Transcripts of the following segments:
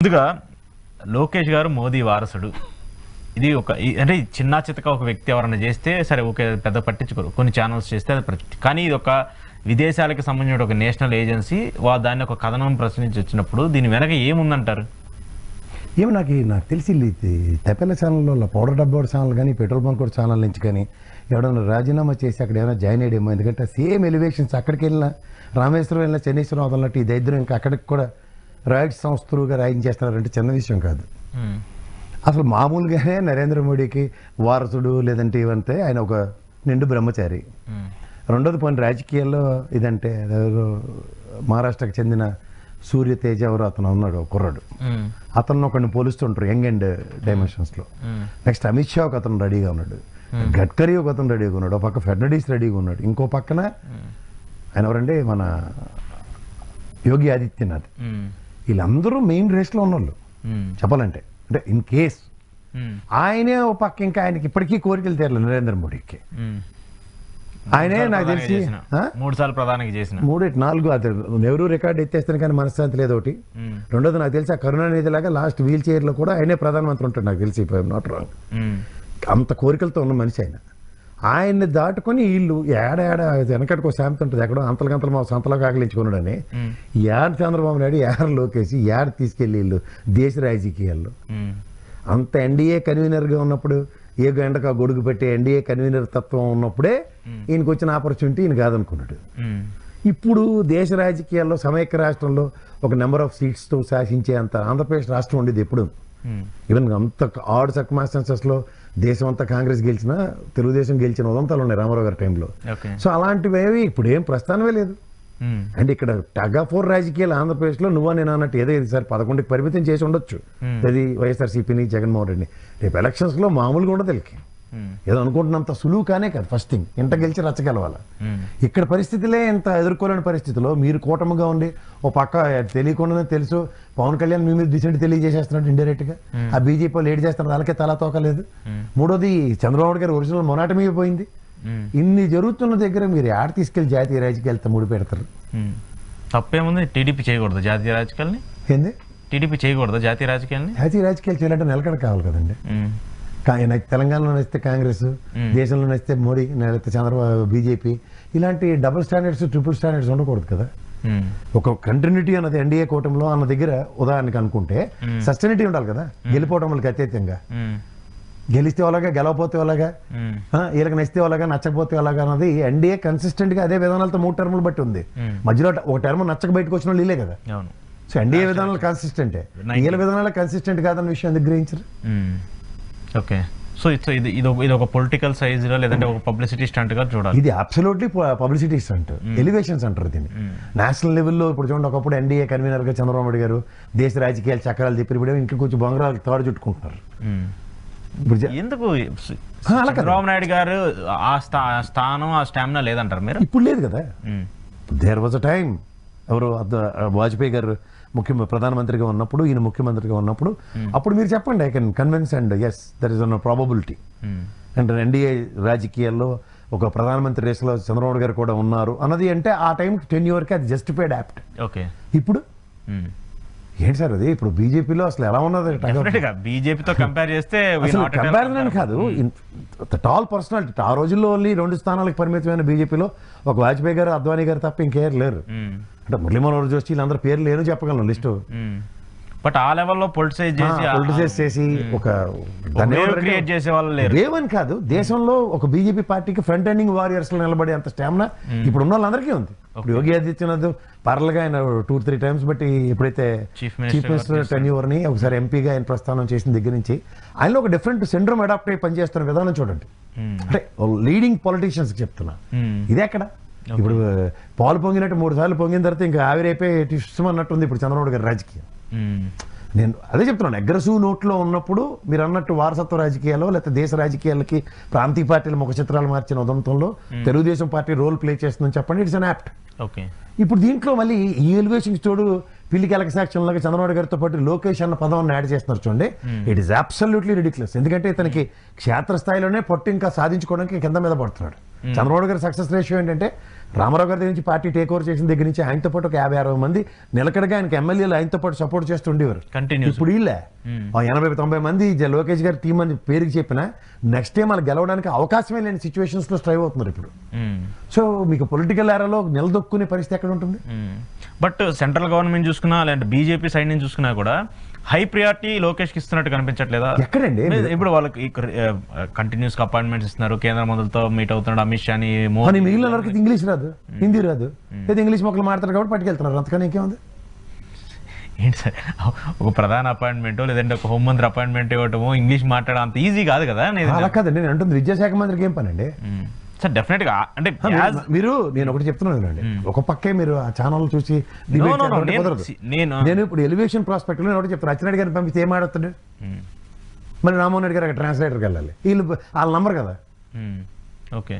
ముందుగా లోకేష్ గారు మోదీ వారసుడు. ఇది ఒక అంటే చిన్న చితక ఒక వ్యక్తి ఎవరైనా చేస్తే సరే ఓకే పెద్ద పట్టించుకోరు, కొన్ని ఛానల్స్ చేస్తే అది కానీ ఇది ఒక విదేశాలకు సంబంధించిన ఒక నేషనల్ ఏజెన్సీ దాన్ని ఒక కథనం ప్రశ్నించి వచ్చినప్పుడు దీని వెనక ఏముందంటారు? ఏమో నాకు తెలిసి తెప్పెల ఛానల్లో పౌడర్ డబ్బా ఛానల్ కానీ పెట్రోల్ బంక్ ఛానల్ నుంచి కానీ ఎవడన్నా రాజీనామా చేసి అక్కడ ఏమైనా జాయిన్ అయ్యేమో. ఎందుకంటే సేమ్ ఎలివేషన్స్ అక్కడికి వెళ్ళినా రామేశ్వరం వెళ్ళినా చెన్నీశ్వరం వదలన్నట్టు ఈ దరిద్రం ఇంకా అక్కడికి కూడా రాయిట్ సంస్థలుగా రాయించేస్తున్నారంటే చిన్న విషయం కాదు. అసలు మామూలుగానే నరేంద్ర మోడీకి వారసుడు లేదంటే ఇవంతే ఆయన ఒక నిండు బ్రహ్మచారి. రెండోది పోయిన రాజకీయాల్లో ఇదంటే మహారాష్ట్రకు చెందిన సూర్య తేజ ఎవరు అతను ఉన్నాడు కుర్రాడు, అతను ఒకరిని పోలుస్తుంటారు యంగ్ అండ్ డైమెన్షన్స్లో. నెక్స్ట్ అమిత్ షా ఒక అతను రెడీగా ఉన్నాడు, గడ్కరీ ఒక అతను రెడీగా ఉన్నాడు, ఒక పక్క ఫెడరడీస్ రెడీగా ఉన్నాడు, ఇంకో పక్కన ఆయన ఎవరండి మన యోగి ఆదిత్యనాథ్. వీళ్ళందరూ మెయిన్ రేస్లో ఉన్నవాళ్ళు చెప్పాలంటే. అంటే ఇన్ కేస్ ఆయనే ఓ పక్క ఇంకా ఆయనకి ఇప్పటికీ కోరికలు తీరలేదు నరేంద్ర మోడీకి. ఆయనే నాకు తెలిసి 3 సార్లు ప్రధానికి చేసిన 4 అది నెహ్రూ రికార్డు ఎత్తేస్తాను కానీ మనశ్శాంతి లేదు ఒకటి. రెండోది నాకు తెలిసి ఆ కరుణానిధి లాగా లాస్ట్ వీల్ చైర్లో కూడా ఆయనే ప్రధానమంత్రి ఉంటాడు నాకు తెలిసి, నాట్ రాంగ్. అంత కోరికలతో ఉన్న మనిషి ఆయన. ఆయన్ని దాటుకొని వీళ్ళు ఏడ వెనకటికి ఒక శాంతి ఉంటుంది ఎక్కడో అంతలగంతలు మా సంతలో కాకలించుకున్నాడని ఏడ చంద్రబాబు నాయుడు ఏడ లోకేసి ఏడ తీసుకెళ్ళి వీళ్ళు దేశ రాజకీయాల్లో. అంత ఎన్డీఏ కన్వీనర్గా ఉన్నప్పుడు ఏ గంటకు ఆ గొడుగు పెట్టే ఎన్డీఏ కన్వీనర్ తత్వం ఉన్నప్పుడే ఈయనకు వచ్చిన ఆపర్చునిటీ ఈయన కాదనుకున్నాడు. ఇప్పుడు దేశ రాజకీయాల్లో సమైక్య రాష్ట్రంలో ఒక నెంబర్ ఆఫ్ సీట్స్తో శాసించే అంత ఆంధ్రప్రదేశ్ రాష్ట్రం ఉండేది ఎప్పుడు. ఈవెన్ అంత ఆడ్ సర్కమ్స్టాన్సెస్లో దేశం అంతా కాంగ్రెస్ గెలిచినా తెలుగుదేశం గెలిచిన ఉదంతాలు ఉన్నాయి రామారావు గారి టైంలో. సో అలాంటివి ఇప్పుడు ఏం ప్రస్థానమే లేదు. అండ్ ఇక్కడ టగ్ ఆఫ్ వార్ రాజకీయాలు ఆంధ్రప్రదేశ్లో నువ్వా నేను అన్నట్టు ఏదో ఇది సార్ 11కి పరిమితం చేసి ఉండొచ్చు అది వైఎస్ఆర్సీపీని జగన్మోహన్ రెడ్డిని. రేపు ఎలక్షన్స్లో మామూలుగా ఉండదు వీళ్ళకి. ఏదో అనుకుంటున్నంత సులువు కానే కాదు. ఫస్ట్ థింగ్ ఇంట గెలిచి రచ్చగలవాల. ఇక్కడ పరిస్థితులే ఇంత ఎదుర్కోలేని పరిస్థితిలో మీరు కూటమిగా ఉండి ఓ పక్క తెలియకుండానే తెలుసు పవన్ కళ్యాణ్ మీ మీద డిసెంట్ తెలియజేసేస్తున్నాడు ఇండైరెక్ట్గా. ఆ బీజేపీ వాళ్ళు ఏడు చేస్తున్నారు, వాళ్ళకే తలా తోకలేదు. మూడోది చంద్రబాబు గారు ఒరిజినల్ మొనాటమీ పోయింది. ఇన్ని జరుగుతున్న దగ్గర మీరు ఆడ తీసుకెళ్లి జాతీయ రాజకీయాలతో ముడి పెడతారు. తప్పేముంది? టీడీపీ చేయకూడదు జాతీయ రాజకీయాలని? ఏంది టీడీపీ చేయకూడదు జాతీయ రాజకీయాలని? జాతీయ రాజకీయాలు చేయాలంటే నిలకడ కావాలి కదండి. తెలంగాణలో నచ్చితే కాంగ్రెస్, దేశంలో నచ్చితే మోడీ, లేకపోతే చంద్రబాబు బీజేపీ, ఇలాంటి డబుల్ స్టాండర్డ్స్ ట్రిపుల్ స్టాండర్డ్స్ ఉండకూడదు కదా. ఒక కంటిన్యూటీ అన్నది ఎన్డీఏ కూటమిలో అన్న దగ్గర ఉదాహరణకి అనుకుంటే సస్టైనిటీ ఉండాలి కదా. గెలిపోవడం వాళ్ళకి అత్యధికంగా గెలిస్తే వాళ్ళగా గెలవపోతే వాళ్ళగా వీళ్ళకి నచ్చితే వాళ్ళగా నచ్చకపోతే వాళ్ళగా అన్నది ఎన్డీఏ కన్సిస్టెంట్ గా అదే విధానాలతో 3 టర్ములు బట్టి ఉంది. మధ్యలో ఒక టర్మ్ నచ్చక బయటకు వచ్చిన వాళ్ళు వీళ్ళే కదా. సో ఎన్డీఏ విధానాలు కన్సిస్టెంటే, వీళ్ళ విధానాలు కన్సిస్టెంట్ కాదన్న విషయం ఎందుకు గ్రహించరు? ఓకే, సో ఇది ఒక పొలిటికల్ సైజ్ గా లేదంటే ఒక పబ్లిసిటీ స్టంట్ గా చూడాలి. ఇది అబ్సల్యూట్లీ పబ్లిసిటీ స్టంట్, ఎలివేషన్స్ అంటారు దీన్ని. నేషనల్ లెవెల్లో ఇప్పుడు చూడండి, ఒకప్పుడు ఎన్డీఏ కన్వీనర్ గా చంద్రబాబు నాయుడు గారు దేశ రాజకీయాలు చక్రాలు చెప్పి ఇప్పుడు ఇంట్లో కొంచెం బొంగరాలు తాడు చుట్టుకుంటున్నారు. ఎందుకు చంద్రబాబు నాయుడు గారు ఆ స్థానం ఆ స్టామినా లేదంటారు మీరు? ఇప్పుడు లేదు కదా. దేర్ వాజ్ అ టైం ఎవరు వాజ్పేయి గారు ప్రధానమంత్రిగా ఉన్నప్పుడు, ఈయన ముఖ్యమంత్రిగా ఉన్నప్పుడు అప్పుడు మీరు చెప్పండి, I can convince and yes there is an probability. అంటే ఎన్డీఏ రాజకీయాల్లో ఒక ప్రధానమంత్రి రేసులో చంద్రబాబు గారు కూడా ఉన్నారు అన్నది అంటే ఆ టైంకి 10 years అది జస్టిఫైడ్ యాప్ట్. ఓకే, ఇప్పుడు ఏంటి సార్ అది? ఇప్పుడు బీజేపీలో అసలు ఎలా ఉన్నది? బీజేపీతో కంపేర్ చేస్తే కంపారిజన్ అని కాదు, టాల్ పర్సనాలిటీ. ఆ రోజుల్లో ఓన్లీ 2 స్థానాలకు పరిమితమైన బీజేపీలో ఒక వాజ్పేయి గారు, అద్వానీ గారు తప్ప ఇంకేరు లేరు. అంటే మురళీ మనోహర్ జోషి వీళ్ళందరూ పేర్లు లేను చెప్పగలను లిస్టు. బట్ ఆ లెవెల్లో పొలిటిసైజ్ చేసి ఒక క్రియేట్ చేసే వాళ్ళు లేరు. రేవని కాదు, దేశంలో ఒక బీజేపీ పార్టీకి ఫ్రంట్ ఎండింగ్ వారియర్స్ లో నిలబడే అంత స్టామినా ఇప్పుడు ఉన్న వాళ్ళందరికీ ఉంది. ఇప్పుడు యోగి ఆదిత్యనాథ్ పర్లగా ఆయన 2-3 times బట్టి ఎప్పుడైతే చీఫ్ మినిస్టర్ టెన్యూర్ ని ఒకసారి ఎంపీగా ఆయన ప్రస్థానం చేసిన దగ్గర నుంచి ఆయనలో ఒక డిఫరెంట్ సిండ్రోమ్ అడాప్ట్ అయ్యి పనిచేస్తున్న విధానం చూడండి. అంటే లీడింగ్ పొలిటీషియన్స్ చెప్తున్నా ఇదే అక్కడ. ఇప్పుడు పాలు పొంగినట్టు 3 సార్లు పొంగిన తర్వాత ఇంకా ఆవిరైపోయి ఇష్టం అన్నట్టుంది ఇప్పుడు చంద్రబాబు గారి రాజకీయం. నేను అదే చెప్తున్నాను, అగ్రెసివ్ నోట్లో ఉన్నప్పుడు మీరు అన్నట్టు వారసత్వ రాజకీయాలు లేకపోతే దేశ రాజకీయాలకి ప్రాంతీయ పార్టీల ముఖ చిత్రాలు మార్చిన ఉదంతంలో తెలుగుదేశం పార్టీ రోల్ ప్లే చేస్తుందని చెప్పండి, ఇట్స్ అన్ యాప్ట్. ఓకే, ఇప్పుడు దీంట్లో మళ్ళీ ఈ ఎలివేషన్స్ తోడు పిల్లికి ఎలక సాక్ష్యం లాగా చంద్రబాబు గారితో పాటు లోకేష్ అన్న పదం యాడ్ చేస్తున్నారు చూడండి. It is absolutely ridiculous. ఎందుకంటే ఇతనికి క్షేత్రస్థాయిలోనే పొట్టు ఇంకా సాధించుకోవడానికి కింద మీద పడుతున్నాడు. చంద్రబాబు గారి సక్సెస్ రేషియో ఏంటంటే రామారావు గారి దగ్గర నుంచి పార్టీ టేక్ ఓవర్ చేసిన దగ్గర నుంచి ఆయనతో పాటు ఒక 50-60 మంది నిలకడగా ఆయనకి ఎమ్మెల్యేలు ఆయనతో పాటు సపోర్ట్ చేస్తూ ఉండేవారు. కంటిన్యూస్ ఇప్పుడు వీళ్ళే 80-90 మంది లోకేష్ గారి టీం అని పేరుకి చెప్పినా నెక్స్ట్ టైం వాళ్ళు గెలవడానికి అవకాశమే లేని సిచ్యువేషన్స్ లో స్ట్రైవ్ అవుతున్నారు ఇప్పుడు. సో మీకు పొలిటికల్ ఏరాలో నిలదొక్కునే పరిస్థితి ఎక్కడ ఉంటుంది? బట్ సెంట్రల్ గవర్నమెంట్ చూసుకున్నా లేదంటే బీజేపీ సైడ్ నుంచి చూసుకున్నా కూడా హై ప్రియారిటీ లోకేష్కి ఇస్తున్నట్టు కనిపించట్లేదా? ఎక్కడండి ఇప్పుడు వాళ్ళకి కంటిన్యూస్ అపాయింట్మెంట్స్ ఇస్తున్నారు, కేంద్ర మంత్రులతో మీట్ అవుతున్నాడు అమిత్ షాని. కానీ మిగిలిన వరకు ఇంగ్లీష్ రాదు, హిందీ రాదు, లేదా ఇంగ్లీష్ మొక్కలు మాట్లాడతారు కాబట్టి పట్టుకెళ్తున్నారు, అంతకని ఇంకేముంది? ఏంటి సార్, ఒక ప్రధాన అపాయింట్మెంట్ లేదంటే ఒక హోంమంత్రి అపాయింట్మెంట్ ఇవ్వటము ఇంగ్లీష్ మాట్లాడడం అంత ఈజీ కాదు కదా. అలా కాదండి, నేను అంటుంది విద్యాశాఖ మంత్రికి ఏం పని అండి సార్? డెఫినెట్ గా అంటే మీరు నేను ఒకటి చెప్తున్నాను అండి, ఒక పక్కే మీరు ఆ ఛానల్ చూసి నేను ఇప్పుడు ఎలివేషన్ ప్రాస్పెక్ట్ లో ఒకటి చెప్తాను, అచ్చెన్నాయుడు గారిని పంపిస్తే ఏం ఆడుతాడు? మరి రామ్మోహన్ రెడ్డి గారు అక్కడ ట్రాన్స్లేటర్కి వెళ్ళాలి, వీళ్ళు వాళ్ళ నంబర్ కదా. Okay,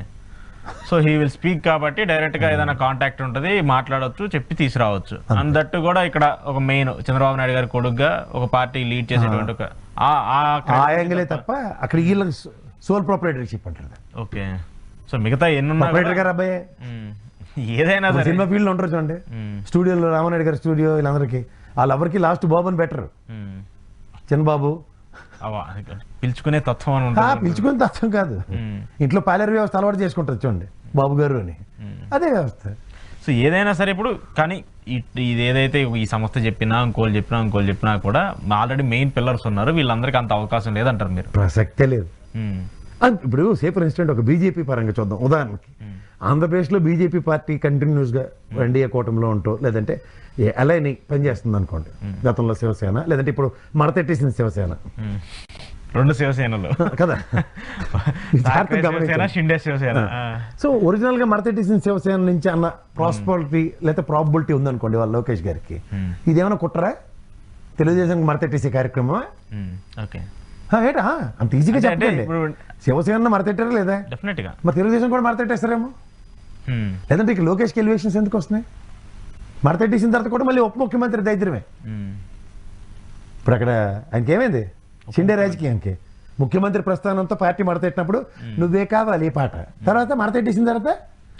so he will speak కాబట్టి డైరెక్ట్ గా ఏదైనా కాంటాక్ట్ ఉంటుంది, మాట్లాడవచ్చు, చెప్పి తీసుకురావచ్చు. అందట్టు కూడా ఇక్కడ ఒక మెయిన్ చంద్రబాబు నాయుడు గారి కొడుకుగా ఒక పార్టీ లీడ్ చేసేటువంటి ఒక ఆ యాంగిలే తప్ప అక్కడ వీళ్ళకి సోల్ ప్రొపరేటర్షిప్ అంటారు. ఓకే, సో మిగతా ఎన్నున్నా గారు అబ్బాయి ఏదైనా సినిమా ఫీల్డ్ లో ఉంటారు చూడండి, స్టూడియోలో రామారెడ్డి గారి స్టూడియో వీళ్ళందరికీ వాళ్ళెవరికి లాస్ట్ బాబు అని బెటర్, చిన్నబాబు పిలుచుకునే తత్వం అని పిలుచుకునే తత్వం కాదు, ఇంట్లో పాలేరు వ్యవస్థ అలవాటు చేసుకుంటారు చూడండి బాబు గారు అని, అదే వ్యవస్థ. సో ఏదైనా సరే ఇప్పుడు కానీ ఇది ఏదైతే ఈ సంస్థ చెప్పినా ఇంకోళ్ళు చెప్పినా కూడా ఆల్రెడీ మెయిన్ పిల్లర్స్ ఉన్నారు, వీళ్ళందరికీ అంత అవకాశం లేదంటారు మీరు? ప్రసక్తే లేదు. ఇప్పుడు సే ఫర్ ఇన్స్టెంట్ ఒక బీజేపీ పరంగా చూద్దాం. ఉదాహరణకి ఆంధ్రప్రదేశ్లో బీజేపీ పార్టీ కంటిన్యూస్గా ఎన్డీఏ కూటమిలో ఉంటూ లేదంటే అలైని పనిచేస్తుంది అనుకోండి, గతంలో శివసేన లేదంటే ఇప్పుడు మడతెట్టేసిన శివసేన, రెండు శివసేనలు కదా. సో ఒరిజినల్ గా మడతెట్టేసిన శివసేన నుంచి అన్న ప్రాస్పరిటీ లేదా ప్రాబిలిటీ ఉందనుకోండి వాళ్ళ లోకేష్ గారికి, ఇదేమైనా కుట్రరా తెలుగుదేశం మడతెట్టేసే కార్యక్రమం? ఏటా అంత ఈజీగా చెప్పండి. శివసేన మడతెట్టారా లేదా? డెఫినెట్ గా. మరి తెలుగుదేశం కూడా మడతెట్టేస్తారేమో, లేదంటే ఇక లోకేష్కి ఎలివేషన్స్ ఎందుకు వస్తున్నాయి? మడతెట్టేసిన తర్వాత కూడా మళ్ళీ ఉప ముఖ్యమంత్రి దైత్యమే. ఇప్పుడు అక్కడ ఆయనకి ఏమైంది? షిండే రాజకీయానికి ముఖ్యమంత్రి ప్రస్థానంతో పార్టీ మడతెట్టినప్పుడు నువ్వే కావాలి ఈ పాట, తర్వాత మడతెట్టేసిన తర్వాత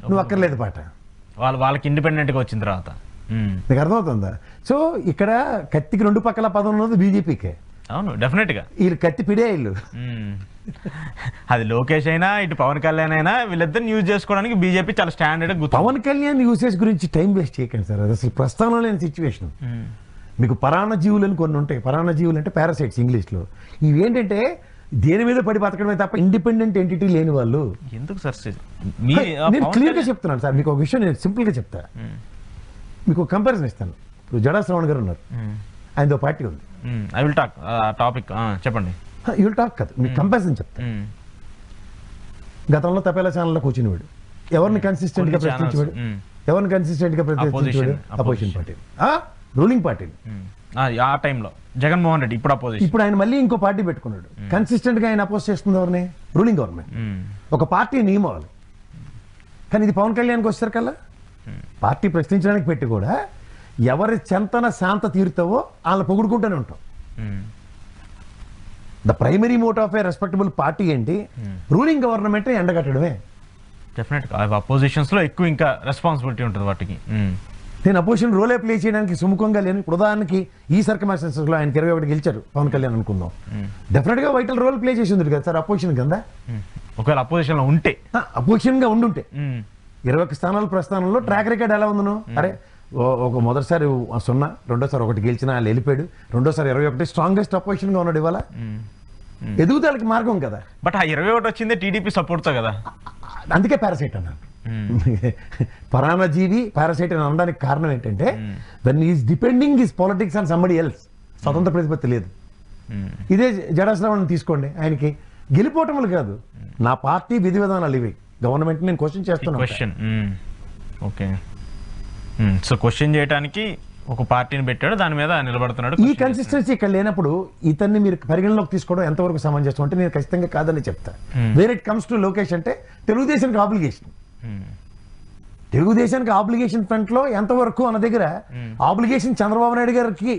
నువ్వు అక్కర్లేదు పాట, వాళ్ళకి ఇండిపెండెంట్ గా వచ్చిన తర్వాత. నీకు అర్థమవుతుందా? సో ఇక్కడ కత్తికి రెండు పక్కల పదం ఉన్నది బీజేపీకే. అవును, డెఫినెట్ గా వీళ్ళు కత్తి పిడే ఇల్లు. అది లోకేష్ అయినా ఇటు పవన్ కళ్యాణ్ అయినా వీళ్ళిద్దరిని యూజ్ చేసుకోవడానికి బీజేపీ చాలా స్టాండర్డ్. పవన్ కళ్యాణ్ యూసేజ్ గురించి టైం వేస్ట్ చేయకండి సార్, అది అసలు ప్రస్థానం లేని సిచ్యువేషన్. మీకు పరాణ జీవులు అని కొన్ని ఉంటాయి, పరాణ జీవులు అంటే పారాసైట్స్ ఇంగ్లీష్లో. ఇవి ఏంటంటే దేని మీద పడి బతకడమే తప్ప ఇండిపెండెంట్ ఎంటిటీ లేని వాళ్ళు. ఎందుకు సార్? నేను క్లియర్గా చెప్తున్నాను సార్, మీకు ఒక విషయం నేను సింపుల్గా చెప్తా, మీకు కంపారిజన్ ఇస్తాను. ఇప్పుడు జడా శ్రవణ్ గారు ఉన్నారు, ఆయనతో పార్టీ ఉంది. ఐ విల్ టాక్ టాపిక్ చెప్పండి. యూ విల్ టాక్ కాదు, మీకు కంపారిజన్ చెప్తా. గతంలో తపేలా ఛానల్లో కూర్చునేవాడు, ఎవరిని కన్సిస్టెంట్ గా ప్రశ్నించేవాడు, ఎవరిని కన్సిస్టెంట్ గా ప్రశ్నించేవాడు? Opposition party, ruling party. ఆ టైంలో జగన్మోహన్ రెడ్డి, ఇప్పుడు అపోజిషన్. ఇప్పుడు ఆయన మళ్ళీ ఇంకో పార్టీ పెట్టుకున్నాడు, కన్సిస్టెంట్ గా ఆయన అపోజ్ చేస్తుంది ఎవరిని? Ruling government. ఒక పార్టీ నియమాలు. కానీ ఇది పవన్ కళ్యాణ్కి వచ్చారు కల్లా పార్టీ ప్రశ్నించడానికి పెట్టి కూడా ఎవరి చెంతన శాంత తీరుతావో వాళ్ళని పొగుడుకుంటూనే ఉంటాం. The primary motto of a respectable party ఏంటి? రూలింగ్ గవర్నమెంట్ ఎండగట్టడమే. డెఫినెట్గా అపోజిషన్స్ లో ఎక్కువ ఇంకా రెస్పాన్సిబిలిటీ ఉంటుంది వాటికి. నేను అపోజిషన్ రోలే ప్లే చేయడానికి సుముఖంగా లేను. ఇప్పుడు ఉదాహరణకి ఈ సర్కమ్స్టాన్సెస్ లో ఆయనకి 21 గెలిచారు పవన్ కళ్యాణ్ అనుకుందాం, డెఫినెట్ గా వైటల్ రోల్ ప్లే చేసి ఉంది కదా సార్ అపోజిషన్ కింద. ఒకవేళ అపోజిషన్ లో ఉంటే, అపోజిషన్ గా ఉండుంటే 21 స్థానాల ప్రస్థానంలో ట్రాక్ రికార్డ్ ఎలా ఉందను? అరే ఒక మొదటిసారి 0, రెండోసారి 1 గెలిచిన వాళ్ళు వెళ్ళిపోయాడు, రెండోసారి 21 స్ట్రాంగెస్ట్ అపోజిషన్ గా ఉన్నాడు. ఇవాళ ఎదుగుదలకి మార్గం కదా. బట్ ఆ 21 వచ్చిందే టీడీపీ సపోర్ట్తో కదా, అందుకే పారాసైట్ అన్నాను. పరాణజీవి పారాసైట్ అని అనడానికి కారణం ఏంటంటే when is depending is politics and somebody else, స్వతంత్ర ప్రతిపత్తి లేదు. ఇదే జడాశ్రవణ్ తీసుకోండి, ఆయనకి గెలిపోవటములు కాదు, నా పార్టీ విధి విధానాలు ఇవి, గవర్నమెంట్ నేను క్వశ్చన్ చేస్తున్నాను. ఓకే, సో క్వశ్చన్ చేయడానికి ఒక పార్టీని పెట్టాడు, దాని మీద నిలబడుతున్నాడు. ఈ కన్సిస్టెన్సీ ఇక్కడ లేనప్పుడు ఇతన్ని మీరు పరిగణలోకి తీసుకోవడం ఎంతవరకు సమంజసం అంటే నేను ఖచ్చితంగా కాదని చెప్తా. Where it comes to Lokesh అంటే తెలుగుదేశానికి ఆబ్లిగేషన్, తెలుగుదేశానికి ఆబ్లిగేషన్ ఫ్రంట్ లో ఎంతవరకు అన్న దగ్గర ఆబ్లిగేషన్ చంద్రబాబు నాయుడు గారికి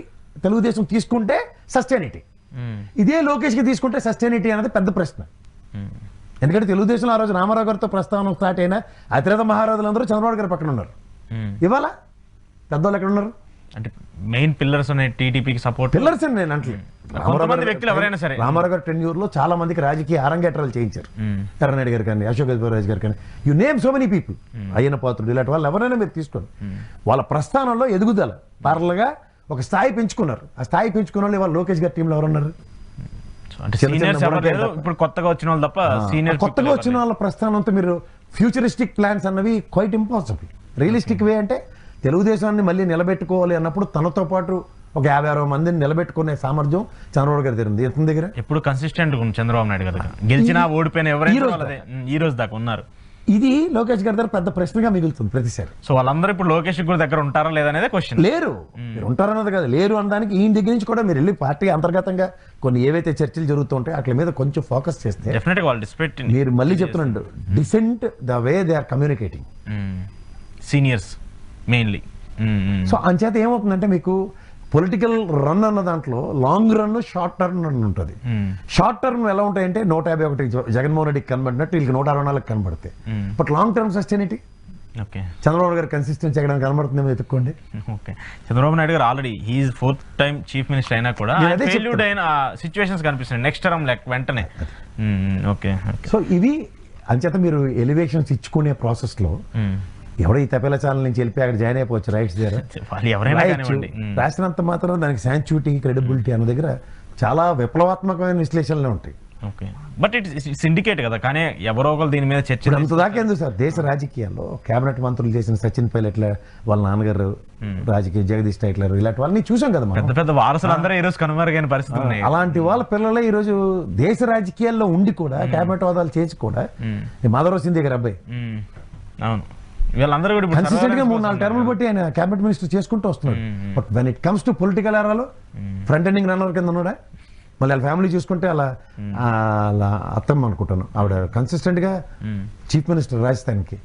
తెలుగుదేశం తీసుకుంటే సస్టైనిటీ, ఇదే లోకేష్ కి తీసుకుంటే సస్టైనిటీ అనేది పెద్ద ప్రశ్న. ఎందుకంటే తెలుగుదేశంలో ఆ రోజు రామారావు గారితో ప్రస్తావన స్టార్ట్ అయినా అతిరథ మహారాజులందరూ చంద్రబాబు గారి పక్కన ఉన్నారు. ఇవాళ పెద్దవాళ్ళు ఎక్కడ ఉన్నారు? అంటే మెయిన్ పిల్లర్స్ అనే టీడీపీకి సపోర్ట్ పిల్లర్స్ అని నేను అంటే కొంతమంది వ్యక్తులు ఎవరైనా సరే రామారావు గారి టెన్యూర్లో చాలా మందికి రాజకీయ అరంగేట్రాలు చేయించారు. కరుణానిధి గారు కానీ, అశోక్ గజపతిరాజు గారు కానీ, you name so many people, Ayyanna పాత్రుడు, ఇలాంటి వాళ్ళు ఎవరైనా మీరు తీసుకోండి. వాళ్ళ ప్రస్థానంలో ఎదుగుదల పార్లగా ఒక స్థాయి పెంచుకున్నారు. ఆ స్థాయి పెంచుకున్న వాళ్ళు ఇవాళ లోకేష్ గారి టీంలో ఎవరున్నారు? అంటే సీనియర్స్ ఎవరు లేరు, ఇప్పుడు కొత్తగా వచ్చిన వాళ్ళు తప్ప సీనియర్ కొత్తగా వచ్చిన వాళ్ళ ప్రస్థానంతో మీరు ఫ్యూచరిస్టిక్ ప్లాన్స్ అన్నవి క్వైట్ ఇంపాసిబుల్. రియలిస్టిక్ వే అంటే తెలుగుదేశాన్ని మళ్ళీ నిలబెట్టుకోవాలి అన్నప్పుడు తనతో పాటు ఒక 50-60 మందిని నిలబెట్టుకునే సామర్థ్యం చంద్రబాబు గారి దగ్గర ఉంది. ఇతని దగ్గర ఎప్పుడు కన్సిస్టెంట్ చంద్రబాబు నాయుడు గారు గెలిచినా ఓడిపోయిన ఎవరైనా ఈ రోజు దాకా ఉన్నారు. ఇది లోకేష్ గారి దగ్గర పెద్ద ప్రశ్నగా మిగులుతుంది ప్రతిసారి. సో వాళ్ళందరూ ఇప్పుడు లోకేష్ గారి దగ్గర ఉంటారా లేదనేదే క్వశ్చన్. లేరు, మీరు ఉంటారన్నది కాదు, లేరు అనడానికి ఈయన దగ్గర నుంచి కూడా మీరు వెళ్ళి పార్టీ అంతర్గతంగా కొన్ని ఏవైతే చర్చలు జరుగుతూ ఉంటాయో వాటి మీద కొంచెం ఫోకస్ చేస్తే డెఫినెట్ గా వాళ్ళు డిస్పెక్ట్ మీరు మళ్ళీ చెప్తున్నాడు decent the way they are communicating seniors mainly. So అంచేత ఏమవుతుందంటే మీకు పొలిటికల్ రన్ అన్న దాంట్లో long run, short term run ఉంటుంది. షార్ట్ టర్మ్ ఎలా ఉంటాయంటే 151 జగన్మోహన్ రెడ్డికి కనబడినట్టు వీళ్ళకి 164 కనబడతాయి. But long term sustainability okay Chandrababu garu consistency ఎక్కడ కనబడుతుందేమో ఎత్తుక్కోండి. Okay, Chandrababu Naidu garu already he's 4th time chief minister అయినా కూడా ఫెయిల్యూడ్ అయిన సిచ్యువేషన్స్ కనిపిస్తున్నాయి నెక్స్ట్ టర్మ్ లైక్ వెంటనే. ఓకే, సో ఇవి అంచేత మీరు ఎలివేషన్స్ ఇచ్చుకునే ప్రాసెస్లో ఎవడో ఈ తపేల ఛానల్ నుంచి వెళ్ళి అక్కడ జాయిన్ అయిపోవచ్చు రైట్స్ దగ్గర రాసినంత మాత్రం దానికి శాంచ్యూటీ, క్రెడిబిలిటీ అన్న దగ్గర చాలా విప్లవాత్మకమైన విశ్లేషణలు ఉంటాయి. ఓకే, బట్ ఇట్ సిండికేట్ కదా, కానీ ఎవరో ఒకరు దీని మీద చర్చ అంతదాకా ఎందుకు సార్? దేశ రాజకీయాల్లో కేబినెట్ మంత్రులు చేసిన సచిన్ పైలట్ల వాళ్ళ నాన్నగారు రాజకీయ జగదీష్ టైట్లర్ ఇలాంటి వాళ్ళని చూసాం కదా మనం. పెద్ద పెద్ద వారసులు అందరూ ఈ రోజు కనుమరుగైన పరిస్థితి ఉన్నాయి. అలాంటి వాళ్ళ పిల్లలే ఈ రోజు దేశ రాజకీయాల్లో ఉండి కూడా కేబినెట్ హోదాలు చేసి కూడా మాధవ్ సింధే గారు అబ్బాయి అవును వీళ్ళందరూ కూడా కన్సిస్టెంట్ గా 3-4 టర్ములు బట్టి ఆయన క్యాబినెట్ మినిస్టర్ చేసుకుంటూ వస్తున్నాడు. But when it comes to political ఏరాలో ఫ్రంట్ ఎండింగ్ రన్నర్ కింద ఉన్నాడా? మళ్ళీ వాళ్ళ ఫ్యామిలీ చూసుకుంటే అలా అత్తమ్మ అనుకుంటాను ఆవిడ కన్సిస్టెంట్ గా చీఫ్ మినిస్టర్ రాజస్థాన్కి,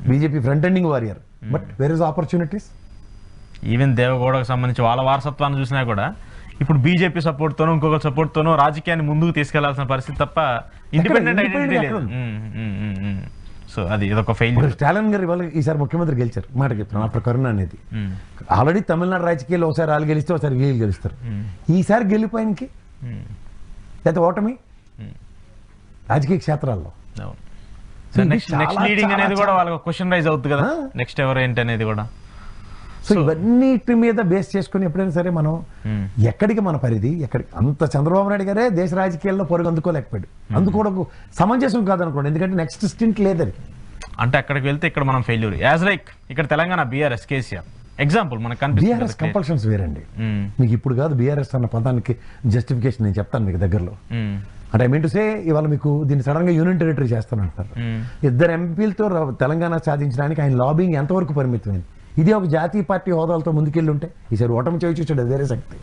BJP front ending warrior. But where is opportunities? Even దేవగౌడకు సంబంధించి వాళ్ళ వారసత్వాన్ని చూసినా కూడా ఇప్పుడు బీజేపీ సపోర్ట్ తోనో ఇంకొక సపోర్ట్ తోనో రాజకీయాన్ని ముందుకు తీసుకెళ్లాల్సిన పరిస్థితి తప్ప ఇండిపెండెంట్ ఐడెంటిటీ లేదు. సో అది ఇదొక ఫెయిల్యూర్. స్టాలిన్ గారు ఇవాళ ఈసారి ముఖ్యమంత్రి గెలిచారు, మాట చెప్తున్నాను. ఆఫ్టర్ కరోనా అనేది ఆల్రెడీ తమిళనాడు రాజకీయాల్లో ఒకసారి వాళ్ళు గెలిస్తే ఒకసారి వీళ్ళు గెలుస్తారు. ఈసారి గెలిపోయినకి లేదా ఓటమి రాజకీయ క్షేత్రాల్లో నెక్స్ట్ లీడింగ్ అనేది కూడా వాళ్ళకి క్వశ్చన్ రైజ్ అవుతుంది కదా, నెక్స్ట్ ఎవరు ఏంటి అనేది కూడా. సో ఇవన్నిటి మీద బేస్ చేసుకుని ఎప్పుడైనా సరే మనం ఎక్కడికి మన పరిధి ఎక్కడికి అంత చంద్రబాబు నాయుడు గారే దేశ రాజకీయాల్లో పొరుగు అందుకోలేకపోయాడు. అందుకోవడం సమంజసం కాదనుకోండి, ఎందుకంటే నెక్స్ట్ స్టింట్ లేదని. అంటే అక్కడికి వెళ్తే ఇక్కడ మనం ఫెయిల్యూర్ యాజ్ లైక్ ఇక్కడ తెలంగాణ బీఆర్ఎస్ కేసీఆర్ ఎగ్జాంపుల్ మనకు కనిపిస్తుంది. బీఆర్ఎస్ కంపల్షన్స్ వేరండి. మీకు ఇప్పుడు కాదు బీఆర్ఎస్ అన్న పదానికి జస్టిఫికేషన్ నేను చెప్తాను మీకు దగ్గరలో. అంటే ఐ మీన్ టు సే ఇవాళ మీకు దీన్ని సడన్ గా యూనియన్ టెరిటరీ చేస్తానంటారు. 2 ఎంపీలతో తెలంగాణ సాధించడానికి ఆయన లాబింగ్ ఎంతవరకు పరిమితమైంది? ఇదే ఒక జాతీయ పార్టీ హోదాలతో ముందుకెళ్ళి ఉంటే ఈసారి ఓటమి చేయి చూసాడు, వేరే శక్తి.